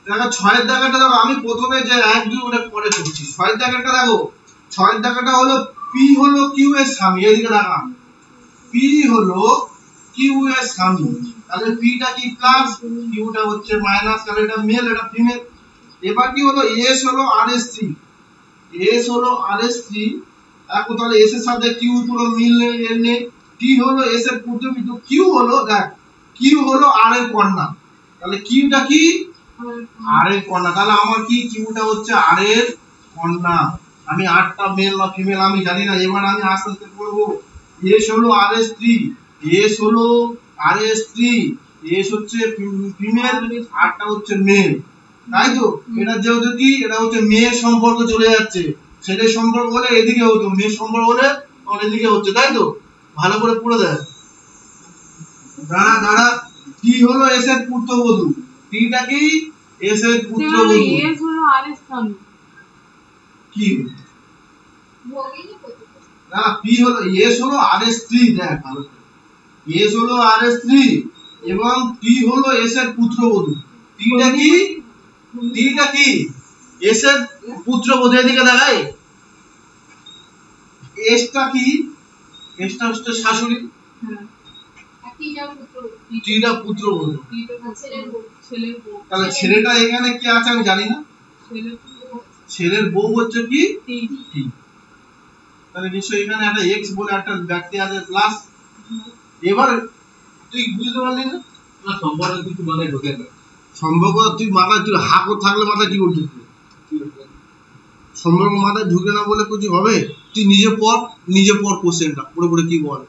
দেখো 6 এর দাগাটা দেখো, আমি প্রথমে যে 1 2 ওটা পরে করছি। 6 এর দাগাটা দেখো, 6 এর দাগাটা হলো p হলো q এর স্বামী, এদিকে দেখো p হলো q এর স্বামী, তাহলে p টা কি প্লাস, q টা হচ্ছে মাইনাস, তাহলে এটা মেল এটা ফিমেল। এবার কি হলো s হলো rs3, s হলো rs3, এখন তাহলে s এর সাথে q পুরো মিল নেই, t হলো s এর পুত্রবধূ, q হলো দেখ q হলো r এর কন্যা, তাহলে q টা কি r এর কন্যা, তাহলে আমার কি q টা হচ্ছে r এর কন্যা। আমি r টা মেল না ফিমেল আমি জানি না, এবার আমি আস্তে আস্তে করব। s হলো rs3, s হলো rs3, s হচ্ছে ফিমেল, r টা হচ্ছে মেল, তাই তো? এটা যেহেতু কি এটা হচ্ছে মেয়ের সম্পর্ক চলে যাচ্ছে, ছেলের সম্পর্ক হলে এদিকে হতো, মেয়ের সম্পর্ক হলে আর এদিকে হচ্ছে, তাই তো? ভালো করে পড়ে দেখ। দাঁড়া দাঁড়া, কি হলো s এর পুত্রবধূ, t টা কি s এর পুত্রবধূ, s হলো r এর স্বামী, কি না p হলো s হলো rs3, দেখ ভালো করে, s হলো rs3 এবং t হলো s এর পুত্রবধূ, t টা কি s এর পুত্রবধূ, এদিকে দেখায় s টা কি, s টা হচ্ছে শাশুড়ি, t টা পুত্রবধূ, তাহলে ছেলেটা এখানে কি আছে আমি জানি না, ছেলের বউ হচ্ছে কি t, তাহলে নিশ্চয়ই এখানে একটা x বলে একটা ব্যক্তি আছে প্লাস। এবার তুই বুঝতে পারলি না, না সম্পর্ক কিছু মাথায় ঢোকে না, সম্পর্ক তুই মাথায় তুই হাঁকো থাকলে মাথায় কি বলছিস, সম্পর্ক মাথায় ঢুকে না বলে কিছু হবে? তুই নিজে পড় কোশ্চেনটা পুরোপুরি কি বল,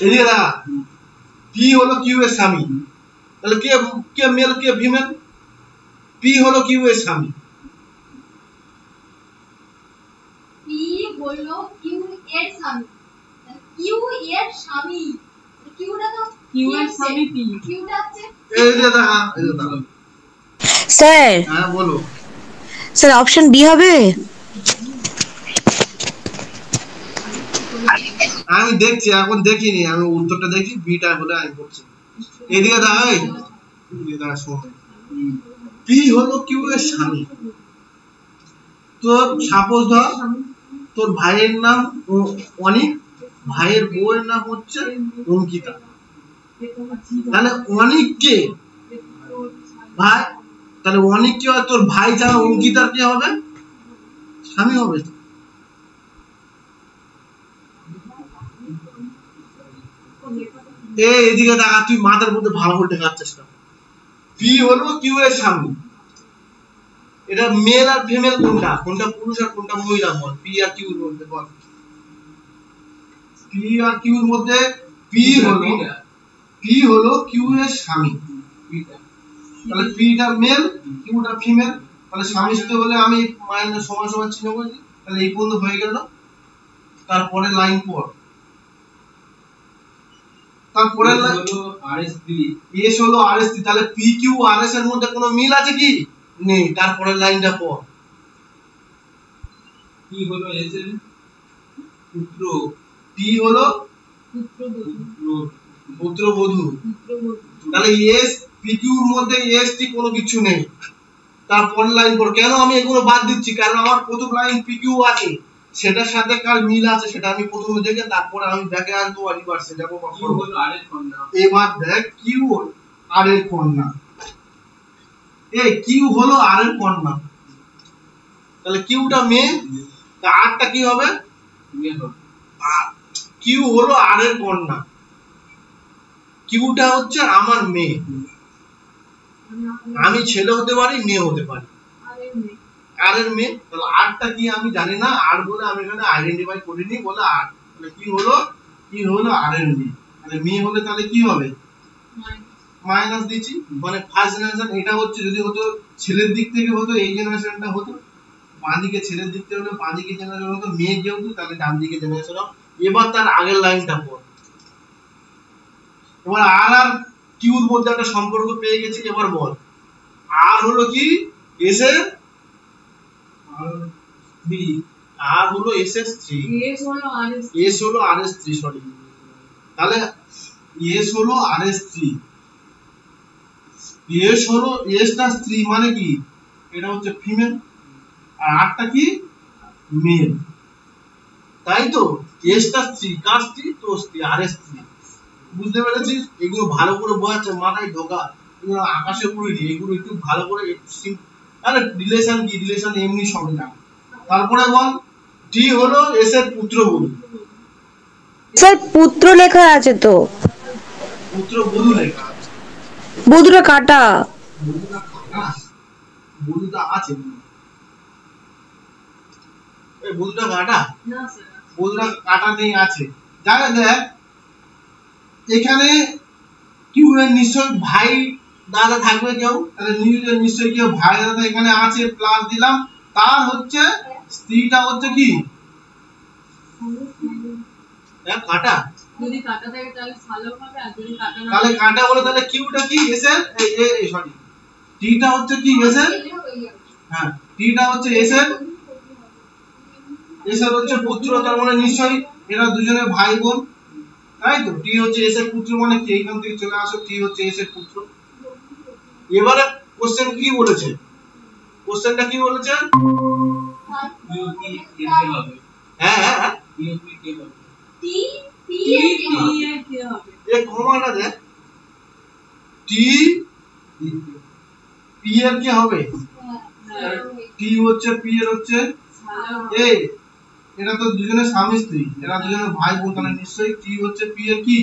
এদিকে দেখা, p হলো q এর স্বামী, তাহলে কে মেল কে ফিমেল, p হলো q এর স্বামী, p হলো q এর স্বামী, q এর স্বামী, q টা তো q এর স্বামী p, q টা হচ্ছে এদিকে দেখা, স্যার। হ্যাঁ বলো স্যার অপশন বি হবে? আমি দেখছি, এখন দেখিনি, আমি উত্তরটা দেখি, বিটা বলে আমি বলছি। এদিকে দাঁড়াই, এদিকে দাঁড়া, শোন, p হলো q এর স্বামী, তোর সাপোজ ধর তোর ভাইয়ের নাম অনিক, ভাইয়ের বউয়ের নাম হচ্ছে অঙ্কিতা, তাহলে অনিক কে ভাই, তাহলে অনিক কি হয় তোর ভাই, ছাড়া অঙ্কিতার কি হবে, স্বামী হবে। এদিকে দেখা, তুই মাথার মধ্যে ভালো করে দেখার চেষ্টা কর, p হলো q এর স্বামী, এটা মেল আর ফিমেল কোনটা, কোনটা পুরুষ আর কোনটা মহিলা বল, p আর q এর মধ্যে বল, p আর q এর মধ্যে p হলো q এর স্বামী, তাহলে p টা মেল q টা ফিমেল, তাহলে স্বামীর সাথে বলে আমি মাইনাস সমান সমান চিহ্ন করেছি, তাহলে এই পর্যন্ত হয়ে গেল। তারপরে লাইন পড়, তারপরে হলো rs3, s হলো rs3, তাহলে p q rs এর মধ্যে কোনো মিল আছে কি, নেই। তারপরে লাইনটা পড়, p হলো s এর পুত্র, p হলো পুত্রবধূ, তাহলে s p q এর মধ্যে s টি কোনো কিছু নেই। তারপরে লাইন পড়, কেন আমি এগুলো বাদ দিচ্ছি, কারণ আমার প্রথম লাইন p q আছে, সেটার সাথে কার মিল আছে সেটা আমি প্রথমে দেখে তারপরে আমি দেখে আসবো আর রিভার্সে যাবো। এবার দেখ কিউ আর এর কন্যা, কিউ হলো আর এর কন্যা, তাহলে কিউটা মেয়ে, তা আরটা কি হবে, কিউ হলো আর এর কন্যা, কিউটা হচ্ছে আমার মেয়ে, আমি ছেলে হতে পারি মেয়ে হতে পারি, আর এর মেয়ে, তাহলে আরটা কি আমি জানি না, আর বলে আমি এখানে আইডেন্টিফাই করিনি বলে আর, তাহলে কি হলো আর এর মেয়ে, তাহলে মেয়ে হলে তাহলে কি হবে, মাইনাস দিচ্ছি, মানে ফার্স্ট জেনারেশন এটা হচ্ছে, যদি হতো ছেলের দিক থেকে হতো এই জেনারেশনটা হতো, বাঁ দিকে ছেলের দিক থেকে হতো বাঁ দিকে জেনারেশন হতো, মেয়ে যেহেতু তাহলে ডান দিকে জেনারেশন। এবার তার আগের লাইনটা পড়, এবার আর কিউর মধ্যে একটা সম্পর্ক পেয়ে গেছি, এবার বল আর হলো কি এস এর আর হলো ss3, s হলো rs3, সরি, তাহলে s হলো rs3, এস হলো এসটা স্ত্রী মানে কি এটা হচ্ছে ফিমেল আর আরটা কি মেল তাই তো এসটা স্ত্রী কার স্ত্রী তো স্ত্রী আর স্ত্রী বুঝতে পেরেছিস এগুলো ভালো করে বোঝাচ্ছে মাথায় ঢোকা এগুলো আকাশে পড়িনি এগুলো একটু ভালো করে আরে রিলেশন কি রিলেশন এমনি সবই না তারপরে বল টি হলো এস এর পুত্র বলু স্যার পুত্র লেখা আছে তো পুত্র বধূ লেখা আছে বধুটা কাটা বধূটা কাটা বধূটা আছে এই বধূটা কাটা না স্যার বধূটা কাটা নেই আছে জায়গা দেখ এখানে কিউ এর নিশ্চয় ভাই দাদা থাকবে কেউ তাহলে নিউজের নিশ্চয় কেউ ভাই দাদা এখানে আছে প্লাস দিলাম তার হচ্ছে স্ত্রীটা হচ্ছে কি কাটা যদি কাটা থাকে তাহলে ভালো হবে আর যদি কাটা না তাহলে কাটা বলে তাহলে কিউটা কি এস এর এই সরি টিটা হচ্ছে কি এস এর হ্যাঁ টিটা হচ্ছে এস এর হচ্ছে পুত্র তার মানে নিশ্চয়ই এরা দুজনে ভাই বোন তাই তো টি হচ্ছে এস এর পুত্র মানে কি এইখান থেকে চলে আসো টি হচ্ছে এস এর পুত্র এবারে কোশ্চেন কি বলেছে কোশ্চেনটা কি বলেছে হ্যাঁ হ্যাঁ টি পি টি এর টি এর কি হবে এই কমাটা দেখ টি পি এর কি হবে টি হচ্ছে পি এর হচ্ছে এই এরা তো দুজনে স্বামী স্ত্রী এরা দুজনে ভাই বোন তাহলে নিশ্চয়ই টি হচ্ছে পি এর কি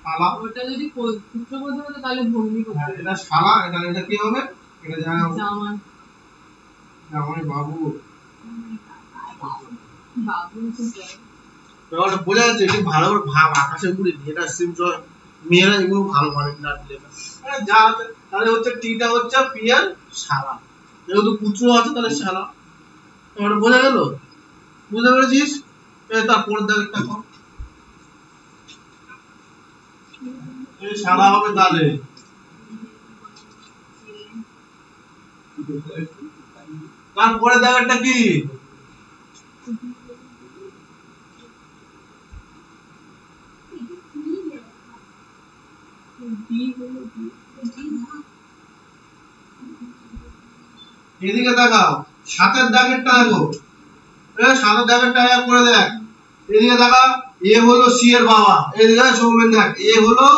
শালা ওটা যদি পুত্রবধূ হতো তাহলে ভগ্নী করতে হ্যাঁ, এটা শালা এটা কি হবে এটা জামান জামাই বাবু বাবু তো এবার বোঝা যাচ্ছে একটু ভালো করে ভাব আকাশে ঘুরে এটা সিম জয় মেয়েরা এগুলো ভালো পারে না লেখা যা আছে তাহলে হচ্ছে টিটা হচ্ছে পি এর শালা যেহেতু পুত্র আছে তাহলে শালা এবার বোঝা গেল বুঝতে পেরেছিস তারপরে দেখ একটা কম এই শালা হবে তাহলে তারপরে দেখ একটা কি এদিকে দেখাও সাতের দাগেরটা দেখো সাতের দাগেরটা এক করে দেখ এদিকে দেখা এ হলো সি এর বাবা এদিকে সৌমেন দেখ এ হলো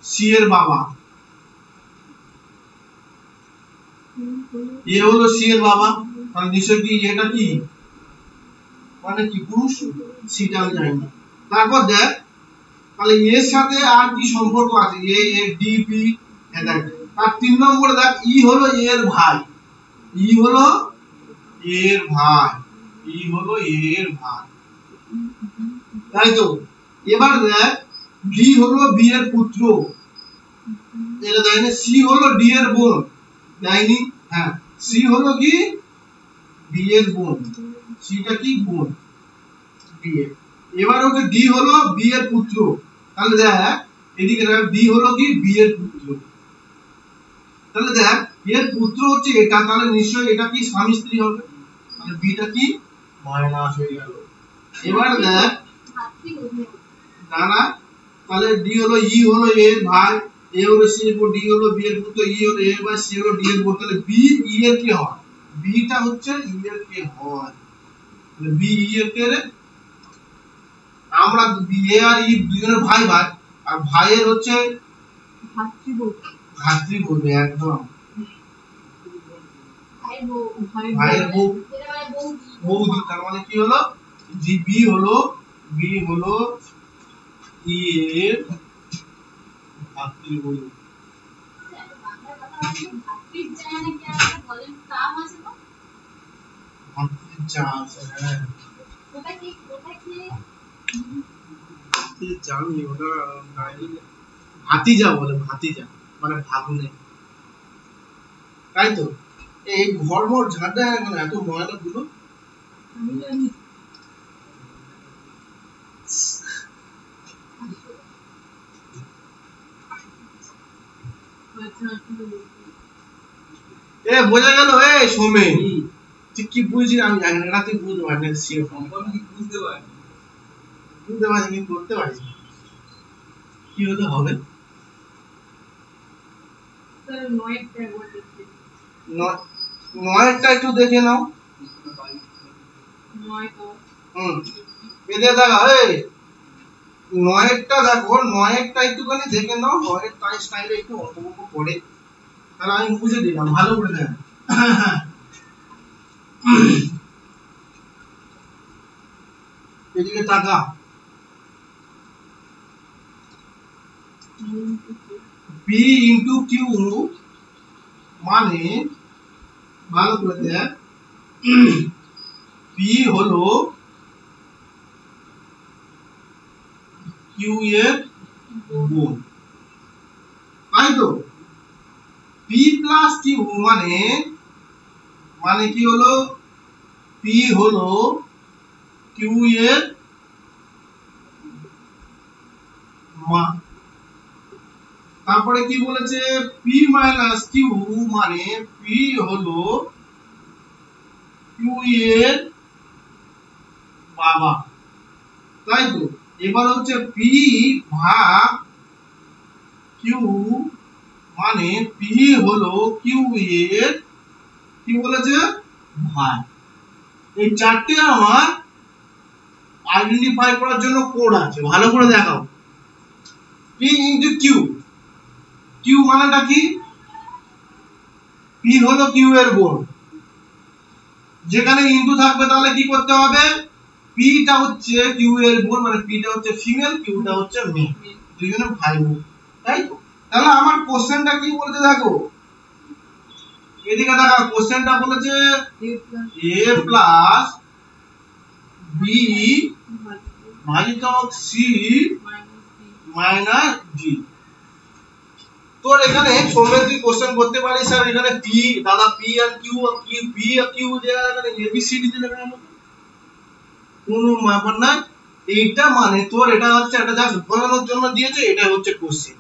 সি এর বাবা এ হলো সি এর বাবা মানে নিশ্চয় কি এটা কি মানে কি পুরুষ সিটা আমি জানি না তারপর দেখ তাহলে এর সাথে আর কি সম্পর্ক আছে এ এ ডি পি দেখ তার 3 নম্বরে দেখ ই হলো এর ভাই ই হলো এর ভাই ই হলো এর ভাই তাই তো এবার দেখ ভি হলো বি এর পুত্র এটা দেয়নি সি হলো ডি এর বোন দেয়নি হ্যাঁ সি হলো কি বি এর বোন সিটা কি বোন বি এর এবার হচ্ছে ডি হলো বি এর পুত্র তাহলে দেখ এদিকে দেখ ডি হলো কি বি এর পুত্র তাহলে দেখ এর পুত্র হচ্ছে এটা তাহলে নিশ্চয়ই এটা কি স্বামী স্ত্রী হবে মানে বিটা কি মাইনাস হয়ে গেল এবার দেখ না না তাহলে ডি হলো ই হলো এর ভাই এ হলো সি এর ডি হলো বি এর পুত্র ই হলো এর ভাই সি হলো ডি এর পুত্র তাহলে বি ই এর কি হয় বিটা হচ্ছে ই এর কি হয় তাহলে বি ই এর কে রে আমরা বি এ আর ই দুজনের ভাই ভাই আর ভাইয়ের হচ্ছে ভাতৃ বলবে একদম ভাইয়ের বউ বৌদি তার মানে কি হলো জি বি হলো ই এর ভাতৃ বলবে ভাতৃ চাষ হ্যাঁ জানি ওটা ভাতিজা বলে ভাতিজা মানে ভাগ্নে তাই তো এই ঘর ঘর ঝাড়া এখন এত ময়লা গুলো এ বোঝা গেল এ সোমে তুই কি বুঝছিস আমি জানি না তুই বুঝতে পারবি না সিও বুঝতে পারবি কিন্তু করতে পারবি কি হতে হবে স্যার নয়েরটা একবার দেখতে। নয়েরটা একটু দেখে নাও। নয়টা এদের দেখা এই নয়েরটা দেখো, নয়েরটা একটুখানি দেখে নাও, নয়ের স্টাইলে একটু অঙ্ক পড়ে, তাহলে আমি বুঝে দিলাম ভালো করে দেখ। এদিকে তাকা। P into Q মানে ভালো করে দেখ, P হলো Q এর গুণ, তাই তো? P plus Q মানে কি হলো, P হলো Q এর মান। তারপরে কি বলেছে, P minus Q মানে P হলো Q এর বাবা, তাই তো? এবার হচ্ছে P ভাগ Q মানে P হলো Q এর কি বলেছে ভাই। এই চারটে আমার আইডেন্টিফাই করার জন্য কোড আছে, ভালো করে দেখাও। P into Q, Q মানেটা কি? P হলো Q এর গুণ, যেখানে ইনটু থাকবে তাহলে কি করতে হবে, P টা হচ্ছে Q এর গুণ, মানে P টা হচ্ছে ফিমেল, Q টা হচ্ছে মেল, দুইজনে ভাই বোন, তাই তো? তাহলে আমার কোশ্চেনটা কি বলেছে দেখো, এদিকে দেখো, কোশ্চেনটা বলেছে a প্লাস b ভাজিতক c মাইনাস d। তোর এখানে সৌমের তুই কোশ্চেন করতে পারিস, স্যার এখানে p দাদা p আর q p আর q দেয়া, এখানে abcd দিলে কেন, কোনো ব্যাপার না। এইটা মানে তোর এটা হচ্ছে একটা জাস্ট বোঝানোর জন্য দিয়েছে, এটা হচ্ছে কোশ্চেন।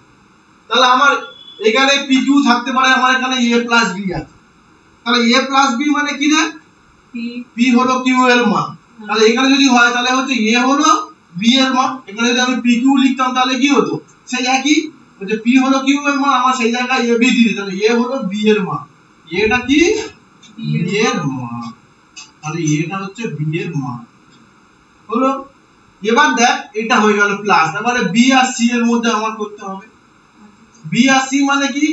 তাহলে আমার এখানে pq থাকতে পারে, আমার এখানে a প্লাস b আছে, তাহলে a প্লাস b মানে কি রে, p হলো q এর মান, তাহলে এখানে যদি হয় তাহলে হচ্ছে a হলো b এর মান, এখানে যদি আমি pq লিখতাম তাহলে কি হতো, সেই একই হচ্ছে p হলো q এর মান, আমার সেই জায়গায় a b দিতে, তাহলে a হলো b এর মান, এটা কি b এর মান, তাহলে এটা হচ্ছে b এর মান হলো। এবার দেখ এটা হয়ে গেল প্লাস, এবারে b আর c এর মধ্যে আমার করতে হবে। b আর c মানে কি,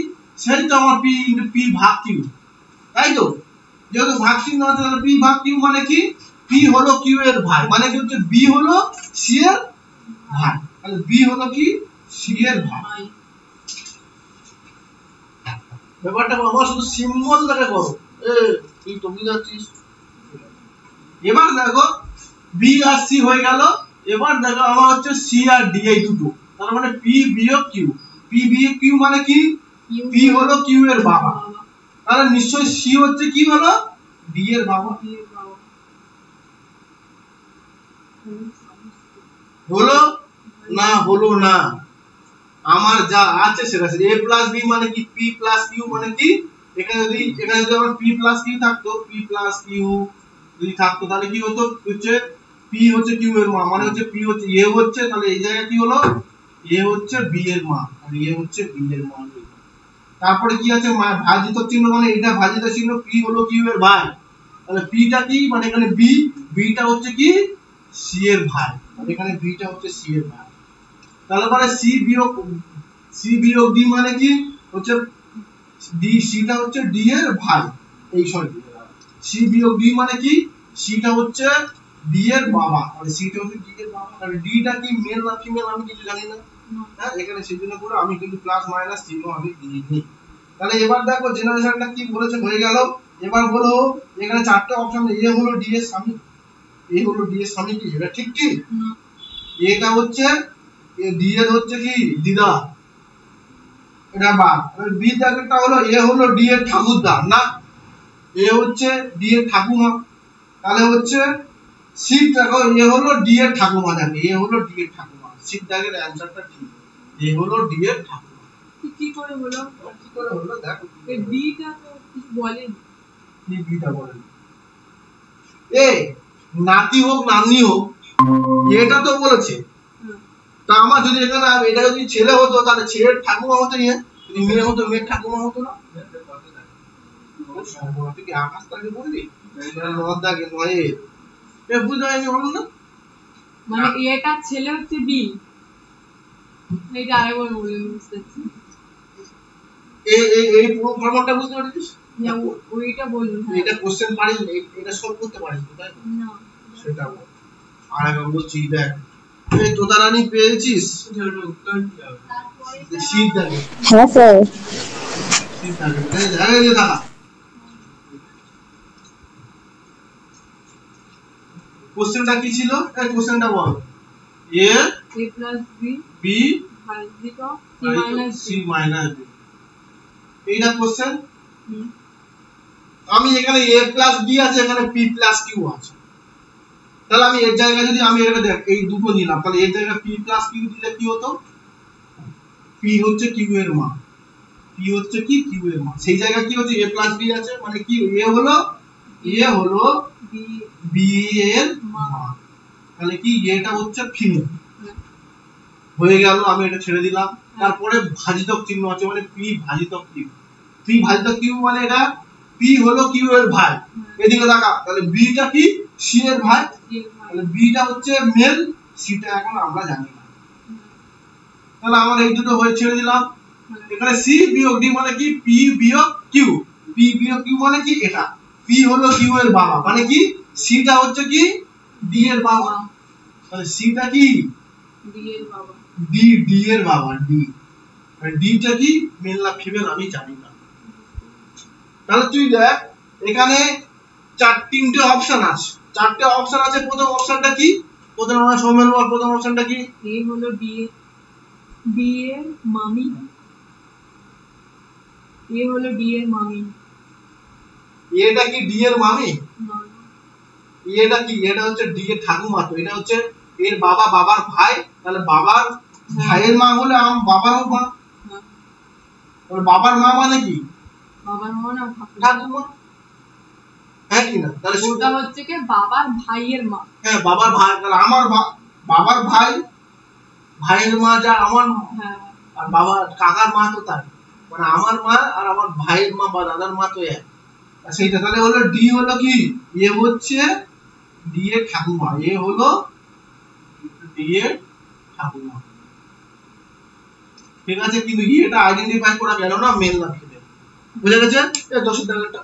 সেই তো আমার p into p ভাগ q, তাই তো? যেহেতু ভাগ চিহ্ন আছে তাহলে p ভাগ q মানে কি, p হলো q এর ভাই, মানে কি হচ্ছে b হলো c এর ভাই, তাহলে b হলো কি c এর ভাই। ব্যাপারটা আমার শুধু সিম্বল দেখে করো, তুই তো বুঝাচ্ছিস। এবার দেখো b আর c হয়ে গেল, এবার দেখো আমার হচ্ছে c আর d এই দুটো, তার মানে p বিয়োগ q, p বিয়োগ q মানে কি, p হলো q এর বাবা, তাহলে নিশ্চয় c হচ্ছে কি হলো d এর বাবা। হলো না, হলো না, আমার যা আছে সেটা a প্লাস b মানে কি, p প্লাস q মানে কি, এখানে যদি আমার p প্লাস q থাকতো, p প্লাস q যদি থাকতো তাহলে কি হতো, হচ্ছে p হচ্ছে q এর মান, মানে হচ্ছে p হচ্ছে a হচ্ছে, তাহলে এই জায়গায় কি হলো a হচ্ছে b এর মান, তাহলে a হচ্ছে b এর মান। তারপরে কি আছে ভাজিত চিহ্ন, মানে এটা ভাজিত চিহ্ন, p হলো q এর ভাই, তাহলে p টা কি, মানে এখানে b টা হচ্ছে কি c এর ভাই, তাহলে এখানে b টা হচ্ছে c এর ভাই। তাহলে পরে c বিয়োগ d মানে কি হচ্ছে d, c টা হচ্ছে d এর ভাই, এই সরি c বিয়োগ d মানে কি, c টা হচ্ছে d এর বাবা, তাহলে c টা হচ্ছে d এর বাবা, তাহলে d টা কি মেল না ফিমেল আমি কিছু জানি না, হ্যাঁ এখানে সেজন্য করে আমি কিন্তু প্লাস মাইনাস চিহ্ন আমি দিইনি। তাহলে এবার দেখো জেনারেশনটা কি বলেছে হয়ে গেল। এবার বলো এখানে চারটে অপশন, এ হলো ডি এর স্বামী, এ হলো ডি এর স্বামী কি, এটা ঠিক কি, এটা হচ্ছে ডি এর হচ্ছে কি দিদা, এটা বাদ। বি দাগেরটা হলো এ হলো ডি এর ঠাকুরদা, না এ হচ্ছে ডি এর ঠাকুমা, তাহলে হচ্ছে সি দেখো এ হলো ডি এর ঠাকুমা, দেখো এ হলো ডি এর ঠাকুমা, সি দাগের অ্যানসারটা ঠিক, এ হলো ডি এর ঠাকুমা। কি করে হলো, কি করে হলো দেখো, এই বি টা তো কিছু বলেনি, কি বি টা বলেন, এ নাতি হোক নাতনি হোক এটা তো বলেছে, তা আমার যদি এখানে এটা যদি ছেলে হতো তাহলে ছেলের ঠাকুমা হতো, যদি মেয়ে হতো মেয়ের ঠাকুমা হতো না তুই কি আকাশ তাকে বললি নদ দাগে নয়ে বুঝতে পারিনি বলুন না মানে এটা ছেলে হচ্ছে বি এটা আরেকবার বলে বুঝতে পারছি এই পুরো ফরম্যাটটা বুঝতে পারছিস না ওইটা বলুন এটা কোশ্চেন পারিস এটা সলভ করতে পারিস তাই না সেটা বল আর একবার বলছি দেখ এই তোতারানি পেয়েছিস তারপরে শীত দাগে হ্যাঁ স্যার শীত দাগে এই যে দাদা কোশ্চেনটা কি ছিল এই কোশ্চেনটা বল a a plus b b ভাজিত c c minus d minus b এইটা কোশ্চেন হুম। আমি এখানে a plus b আছে এখানে p plus q আছে তাহলে আমি এর জায়গায় যদি আমি এটা দেখ এই দুটো নিলাম তাহলে এর জায়গায় p plus q দিলে কি হতো p হচ্ছে q এর মান p হচ্ছে কি q এর মান সেই জায়গায় কি হচ্ছে a plus b আছে মানে কি a হলো b b এর মান তাহলে কি এটা হচ্ছে ফিমেল হয়ে গেল আমি এটা ছেড়ে দিলাম তারপরে ভাজিতক চিহ্ন আছে মানে p ভাজিতক q p ভাজিতক q মানে এটা p হলো q এর ভাই এদিকে দেখা তাহলে b টা কি c এর ভাই তাহলে b টা হচ্ছে মেল c টা এখন আমরা জানি না তাহলে আমরা এই দুটো হয়ে ছেড়ে দিলাম এখানে c বিয়োগ d মানে কি p বিয়োগ q p বিয়োগ q মানে কি এটা p হলো q এর বাবা মানে কি c টা হচ্ছে কি d এর বাবা তাহলে c টা কি d এর বাবা d এর বাবা d মানে d টা কি মেল না ফিমেল আমি জানি না তাহলে তুই দেখ এখানে তিনটে অপশন আছে চারটে অপশন আছে প্রথম অপশনটা কি প্রথম আমরা সৌমেল বল প্রথম অপশনটা কি a হলো d এর মামি a হলো d এর মামি এটা কি d এর মামি না এটা কি এটা হচ্ছে d এর ঠাকুমা তো এটা হচ্ছে এর বাবা বাবার ভাই তাহলে বাবার ভাইয়ের মা হলে বাবারও মা না তাহলে বাবার মা মানে কি বাবার মা না ঠাকুমা হ্যাঁ কি না তাহলে ওটা হচ্ছে কি বাবার ভাইয়ের মা হ্যাঁ বাবার ভাই তাহলে আমার বাবার ভাই ভাইয়ের মা যা আমার মা হ্যাঁ আর বাবার কাকার মা তো তাই মানে আমার মা আর আমার ভাইয়ের মা বা দাদার মা তো এক আর সেইটা তাহলে হলো ডি হলো কি এ হচ্ছে ডি এর ঠাকুমা এ হলো ডি এর ঠাকুমা ঠিক আছে কিন্তু এটা আইডেন্টিফাই করা গেল না মেল না ফিমেল বুঝা গেছে এই 10 টাকাটা